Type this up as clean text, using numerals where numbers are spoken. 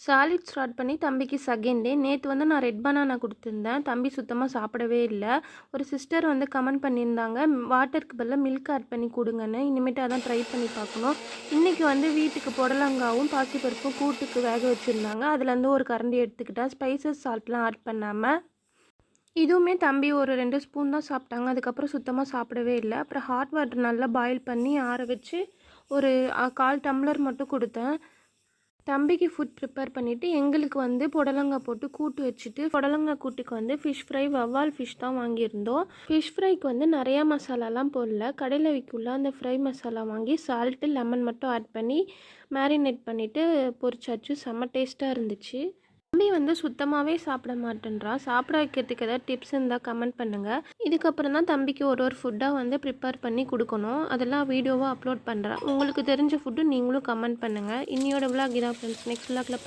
Solid start பண்ணி தம்பிக்கு second day. நேற்று வந்து நான் ரெட் பனானா கொடுத்துருந்தேன். தம்பி சுத்தமாக சாப்பிடவே இல்லை. ஒரு சிஸ்டர் வந்து கமெண்ட் பண்ணியிருந்தாங்க, வாட்டருக்கு பதிலாக மில்க் ஆட் பண்ணி கொடுங்கன்னு. இனிமேட்டு அதான் ட்ரை பண்ணி பார்க்கணும். இன்றைக்கி வந்து வீட்டுக்கு புடலங்காவும் பாசிப்பருப்பும் கூட்டுக்கு வேக வச்சுருந்தாங்க. அதுலேருந்து ஒரு கரண்டி எடுத்துக்கிட்டேன், ஸ்பைசஸ் சால்ட்லாம் ஆட் பண்ணாமல். இதுவுமே தம்பி ஒரு 2 ஸ்பூன் தான் சாப்பிட்டாங்க. அதுக்கப்புறம் சுத்தமாக சாப்பிடவே இல்லை. அப்புறம் ஹாட் வாட்டர் நல்லா பாயில் பண்ணி ஆற வச்சு ஒரு 1/4 டம்ளர் மட்டும் கொடுத்தேன். தம்பிக்கு ஃபுட் ப்ரிப்பேர் பண்ணிவிட்டு எங்களுக்கு வந்து புடலங்காய் போட்டு கூட்டு வச்சுட்டு, புடலங்காய் கூட்டுக்கு வந்து ஃபிஷ் ஃப்ரை, வவ்வால் ஃபிஷ் தான் வாங்கியிருந்தோம். ஃபிஷ் ஃப்ரைக்கு வந்து நிறையா மசாலாலாம் போடல. கடையில் விற்குள்ள அந்த ஃப்ரை மசாலா வாங்கி சால்ட்டு, லெமன் மட்டும் ஆட் பண்ணி மேரினேட் பண்ணிவிட்டு பொரிச்சாச்சு. செம்ம டேஸ்ட்டாக இருந்துச்சு. தம்பி வந்து சுத்தமாகவே சாப்பிட மாட்டேன்றா. சாப்பிட வைக்கிறதுக்கு ஏதாவது டிப்ஸ் இருந்தால் கமெண்ட் பண்ணுங்கள். இதுக்கப்புறம் தான் தம்பிக்கு ஒரு ஃபுட்டாக வந்து ப்ரிப்பேர் பண்ணி கொடுக்கணும். அதெல்லாம் வீடியோவாக அப்லோட் பண்ணுறேன். உங்களுக்கு தெரிஞ்ச ஃபுட்டு நீங்களும் கமெண்ட் பண்ணுங்கள். இன்னையோட விலாக் இதான் ஃப்ரெண்ட்ஸ். நெக்ஸ்ட் விலாகில்